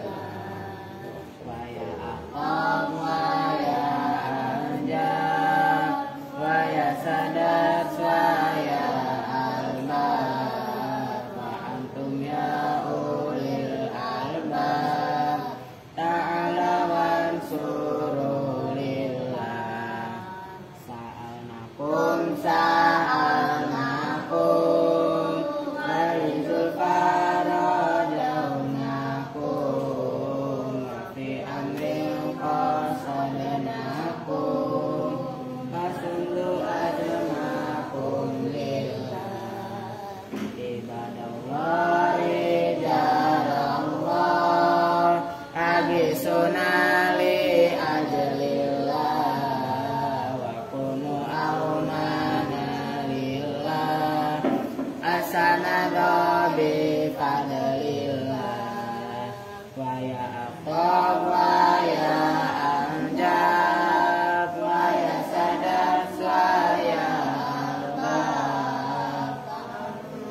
wa ya aqam wa ya anjam wa ya sadat wa ya albab wa antum ya ulil albab ta'ala wansuru lillah sa'alnakum marizul farajaunakum wa fi amrin qasadnakum fasundu ajmakum lillah ibadallah rijalallah abisuna li ajalillah wa kunu aunana lillah asanada bi fadlillah wa ya aqab wa ya anjab wa ya sadat wa ya albab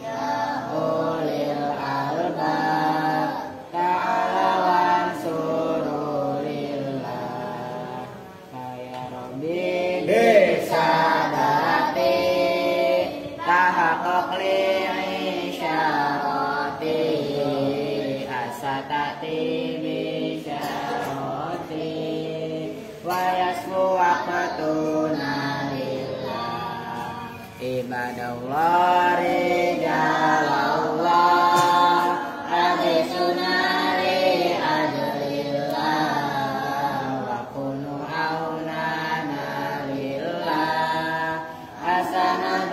ya ulil albab ta'ala wansuru lillah ya rabbi bisadati tahaqqaq li isyarati asatati bisyarati wa yasmu waqtuna lillah ibadallah rijalallah abisuna li ajlillah wa kunu aunana lillah hasanah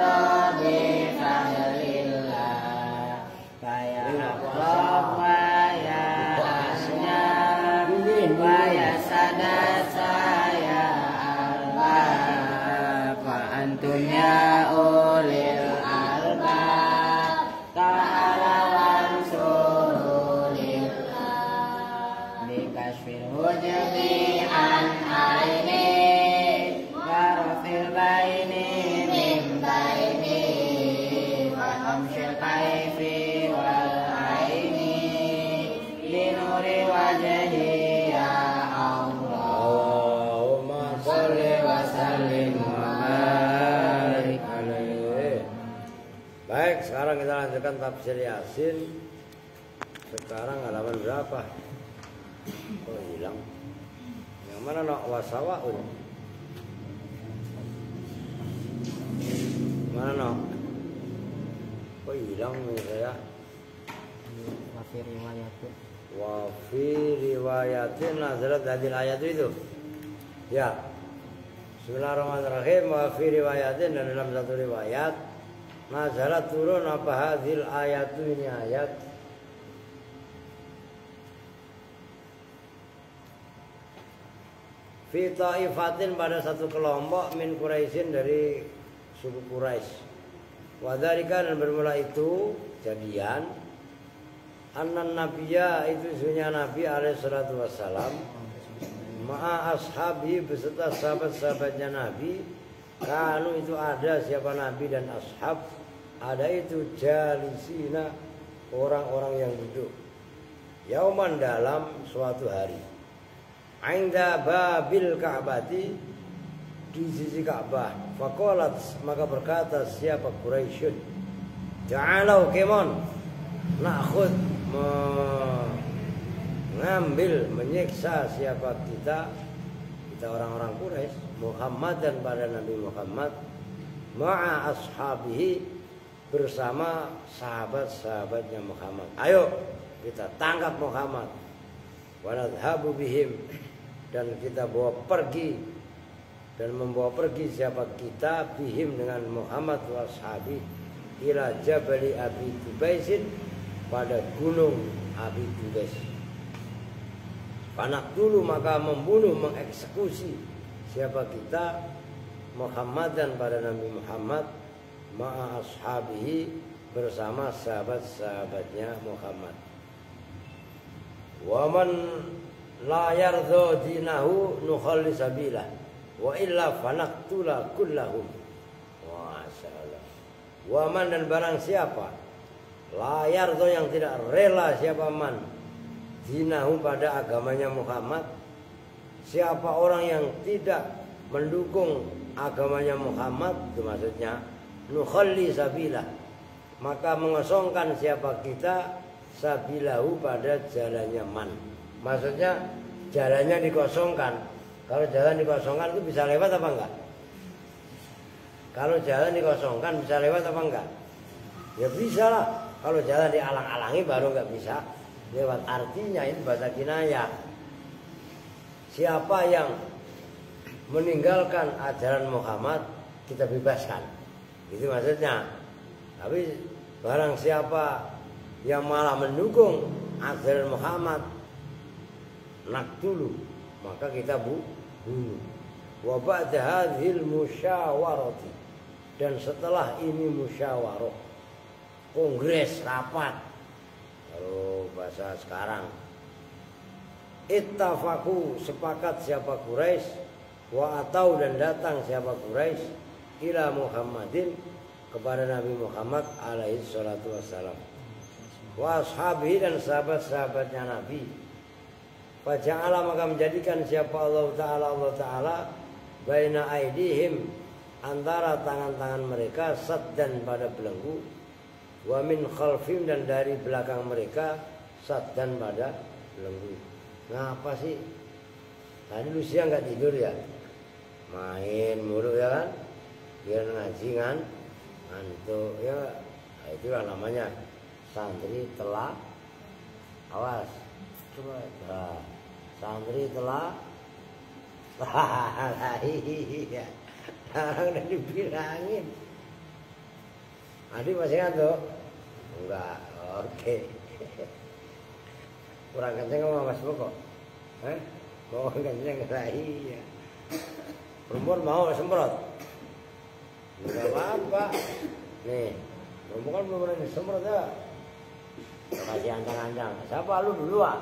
bi fadlillah wa ya aqrab wa ya asnab wa ya sadat saya albab wa antum ya ulil albab ta'ala wansuru lillah bikashfil hujabi an aini wa rafil baini min baini wa tamshil kaifi wal aini linuri wajhi ya Allah Allahumma sholli wa sallim wa barik alaihi. Baik, sekarang kita lanjutkan tafsir Yasin. Sekarang halaman berapa? Oh, hilang. Yang mana nak wasawaun? Mana nak? Oh, hilang nih saya. wa fi riwayatin Wa fi riwayatin nazarat hadil ayat itu. Ya. Bismillahirrahmanirrahim. Wa fi riwayatin, dan dalam satu riwayat nazarat turun apa hadil ayat ini ayat. Fi ta'ifatin, pada satu kelompok min Quraisyin, dari suku Quraisy. Wadhalika, dan bermula itu jadian annan nabiyya, itu isunya Nabi alaihi salatu wassalam, ma'a ashabi, beserta sahabat-sahabatnya Nabi. Kanu, itu ada siapa Nabi dan ashab, ada itu jalisina, orang-orang yang duduk, yauman, dalam suatu hari, inda babil Ka'bati, di sisi Ka'bah. Faqalat, maka berkata siapa Quraisyun, ta'alau kemon na'khud, mengambil, menyiksa siapa kita orang-orang Quraisy, Muhammad dan pada Nabi Muhammad, ma'a ashabihi, bersama sahabat-sahabatnya Muhammad. Ayo kita tangkap Muhammad, wa nadhhabu bihim, dan kita bawa pergi dan membawa pergi siapa kita bihim dengan Muhammad wa ashabi ila Jabali Abi Tubaisin, pada gunung Abi Tubais. Panak dulu, maka membunuh, mengeksekusi siapa kita Muhammad dan pada Nabi Muhammad, ma'a ashabihi, bersama sahabat-sahabatnya Muhammad. Wa man la yardha dinahu nukhalli sabilah wa illa fanaktula kullahum. Masyaallah. Wa man, dan barang siapa la yardha, yang tidak rela siapa man dinahu, pada agamanya Muhammad, siapa orang yang tidak mendukung agamanya Muhammad, itu maksudnya nukhalli sabilah, maka mengosongkan siapa kita sabilahu, pada jalannya man. Maksudnya jalannya dikosongkan. Kalau jalan dikosongkan itu bisa lewat apa enggak? Kalau jalan dikosongkan bisa lewat apa enggak? Ya bisa lah. Kalau jalan dialang-alangi baru enggak bisa lewat. Artinya ini bahasa kinayah. Siapa yang meninggalkan ajaran Muhammad, kita bebaskan. Itu maksudnya. Tapi barang siapa yang malah mendukung ajaran Muhammad, naktulu, maka kita bunuh. Wa ba'da hadhil musyawarati, dan setelah ini musyawarah, kongres, rapat, kalau bahasa sekarang, ittafaku, sepakat siapa Quraisy, wa atau, dan datang siapa Quraisy, ila Muhammadin, kepada Nabi Muhammad alaihi salatu wassalam, wa ashabihi, dan sahabat-sahabatnya Nabi. Faja'ala, maka menjadikan siapa Allah Ta'ala baina aidihim, antara tangan-tangan mereka, saddan, pada belenggu, wa min khalfim, dan dari belakang mereka, saddan, pada belenggu. Ngapa sih? Tadi lu siang gak tidur ya? Main mulu ya kan? Biar ngaji kan? Ngantuk ya. Itulah namanya santri telah, awas, coba santri telah, iya, orang udah dibilangin. Adik masih ngantuk? Enggak, oke. Kurang kenceng sama Mas Boko? Mau kenceng lah, iya. Perempuan mau semprot? Enggak apa-apa. Nih, perempuan belum pernah disemprot ya. Kasih ancang-ancang. Siapa lu dulu ah?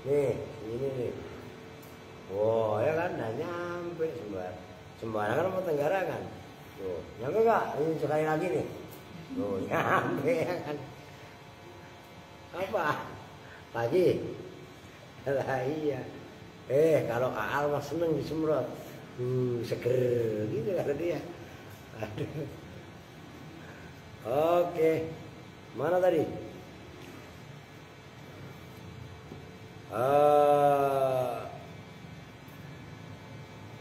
Nih, ini nih. Wow, ya kan, udah nyampe sembarangan sama Tenggara kan. Tuh, nyampe gak? Ini sekali lagi nih. Tuh, nyampe ya kan. Apa? Lagi? Lah iya. Kalau Aal mah seneng disemprot. Seger gitu kata dia. Aduh. Oke. Mana tadi?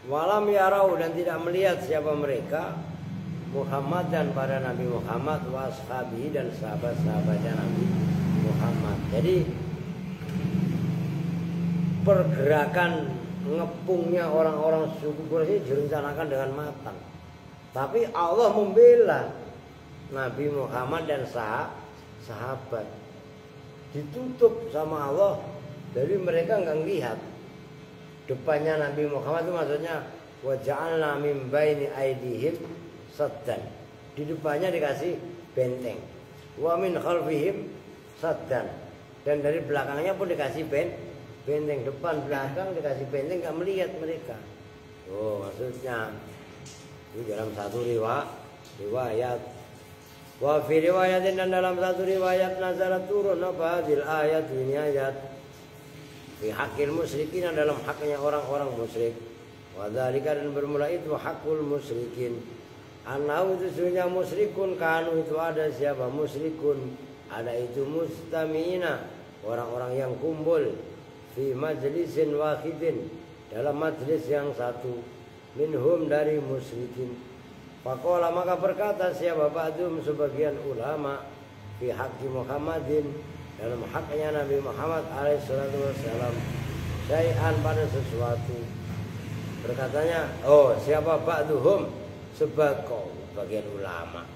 Walam yarau, dan tidak melihat siapa mereka Muhammad dan para Nabi Muhammad, washabihi, dan sahabat-sahabatnya Nabi Muhammad. Jadi pergerakan ngepungnya orang-orang suku Quraisy direncanakan dengan matang. Tapi Allah membela Nabi Muhammad dan sahabat. Ditutup sama Allah, jadi mereka enggak lihat depannya Nabi Muhammad. Itu maksudnya wa ja'alna min baini aidihim saddan. Di depannya dikasih benteng. Wa min khalfihim saddan. Dan dari belakangnya pun dikasih benteng, depan belakang dikasih benteng, enggak melihat mereka. Oh, maksudnya itu dalam satu riwayat. Wa fi riwayatin, dan dalam satu riwayat, nazarat turun apa hadil ayat, ini ayat fi hakil musyrikin, dalam haknya orang-orang musyrik, Wadzalika dan bermula itu hakul musyrikin. Annahu itu sesungguhnya musyrikun kanu itu ada siapa musyrikun, ada itu mustamiina orang-orang yang kumpul fi majlisin wahidin dalam majlis yang satu minhum dari musyrikin. Faqala maka berkata siapa ba'dum sebagian ulama fi haqqi Muhammadin dalam haknya Nabi Muhammad alaihi salatu wassalam syai'an pada sesuatu. Berkatanya, siapa ba'duhum sebagian ulama.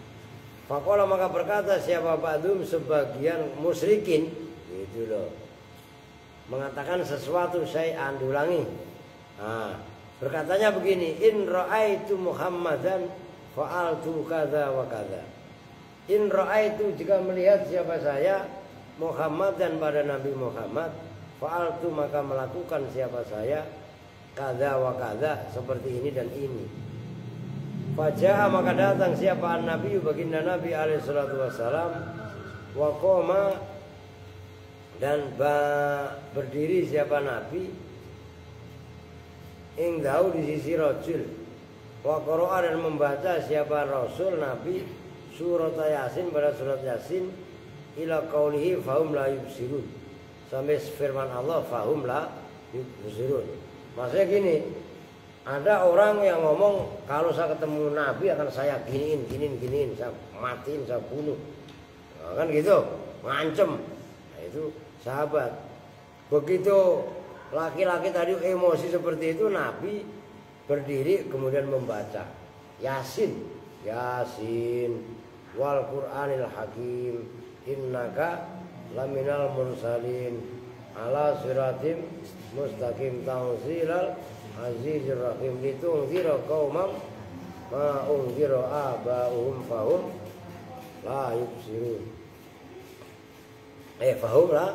Faqala maka berkata siapa ba'dum sebagian musyrikin, gitu loh. Mengatakan sesuatu syai'an diulangi. Berkatanya begini, in ra'aitu Muhammadan fa'altu kadza wa kadza. In ra'aitu jika melihat siapa saya Muhammad dan pada Nabi Muhammad, fa'altu maka melakukan siapa saya kadza wa kadza seperti ini dan ini. Fajaa maka datang siapa Nabi baginda Nabi alaihi salatu wassalam wa qoma dan berdiri siapa Nabi ingdau di sisi rajul wa qara'a dan membaca siapa Rasul Nabi surat Yasin pada surat Yasin ila qaulihi fahum la yubsirun sampai firman Allah fahum la yubsirun. Maksudnya gini, ada orang yang ngomong kalau saya ketemu Nabi akan saya giniin, saya matiin, saya bunuh. Nah, kan gitu, ngancem. Nah, itu sahabat. Begitu laki-laki tadi emosi seperti itu, Nabi berdiri kemudian membaca Yasin wal Qur'anil Hakim innaka laminal mursalin ala siratim mustaqim tanzilal azizir rahim litunzira qauman ma unzira aba'uhum fahum la yubsirun. Fahum lah.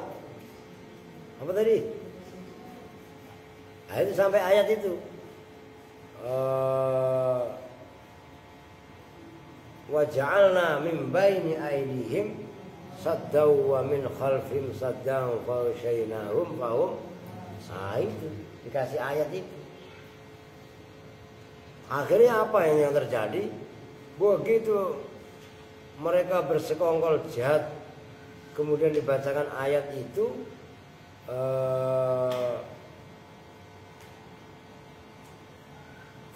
Apa tadi? Itu sampai ayat itu. Wa ja'alna min baini aydihim saddaw wa min khalfihim saddaw fa syainahum fahum. Itu dikasih ayat itu. Akhirnya apa yang terjadi? Begitu mereka bersekongkol jahat, kemudian dibacakan ayat itu,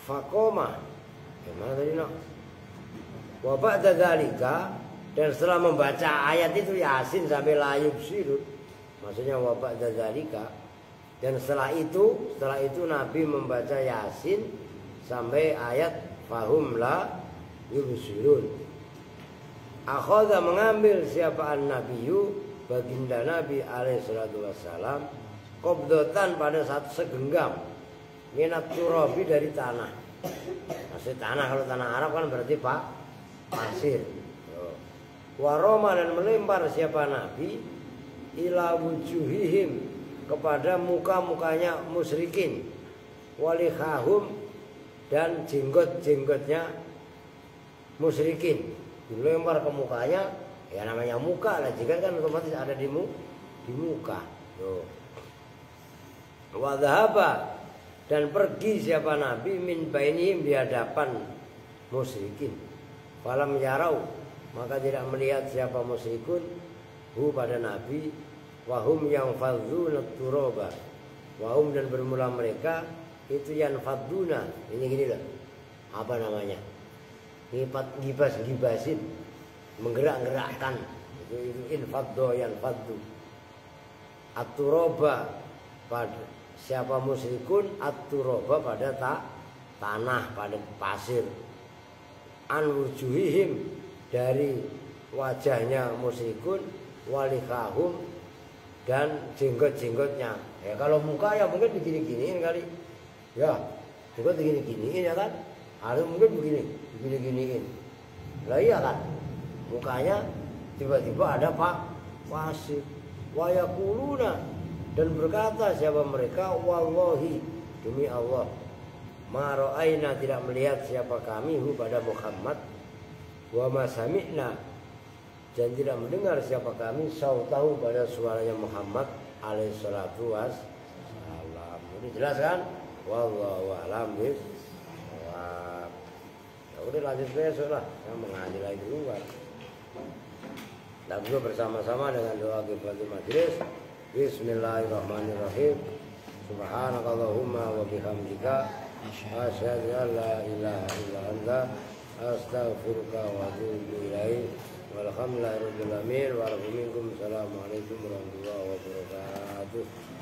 fakoma, gimana tadi nak? Wa ba'da dzalika, dan setelah membaca ayat itu Yasin sampai la yubsirun, maksudnya wa ba'da dzalika, dan setelah itu Nabi membaca Yasin sampai ayat fahum la yubsirun. Akhadha mengambil siapa an-nabiyyu baginda Nabi alaihi salatu wassalam qabdatan pada satu segenggam minat turabi dari tanah. Maksud tanah, kalau tanah Arab kan berarti pasir. Waroma dan melempar siapa Nabi ila wujuhihim kepada muka-mukanya musyrikin walihahum dan jenggot-jenggotnya musyrikin dilempar ke mukanya. Ya namanya muka lah, jika kan otomatis ada di muka. Wa dhahaba dan pergi siapa Nabi min bainihim di hadapan musyrikin. Falam yarau maka tidak melihat siapa musyrikun hu pada Nabi wahum yang fadzuna turaba wahum dan bermula mereka itu yang faduna, ini gini lah, apa namanya, gibasin, menggerak-gerakkan, itu infaddo yang faddu, aturoba pada siapa musyrikun, aturoba pada tanah, pada pasir, anwujuhihim dari wajahnya musyrikun, walikahum dan jenggot-jenggotnya. Ya kalau muka ya mungkin begini-giniin kali. Ya, juga begini-giniin ya kan? Ada mungkin begini-giniin. Lah iya kan? Mukanya tiba-tiba ada pasir. Wa yaquluna dan berkata siapa mereka, wallahi demi Allah, ma ra'aina tidak melihat siapa kami hu pada Muhammad, wa ma sami'na dan tidak mendengar siapa kami sautahu pada suaranya Muhammad alaihi salatu wassalam. Ini jelas kan? Wallahu a'lam bishawab. Ya udah lanjut besok lah, saya mengaji lagi di luar. Dan juga bersama-sama dengan doa kifaratul majlis. Bismillahirrahmanirrahim. Subhanakallahumma wa bihamdika asyhadu an la ilaha illa anta astaghfiruka wa atubu ilaik. Walhamdulillahirabbil alamin. Wa minkum. Assalamualaikum warahmatullahi wabarakatuh.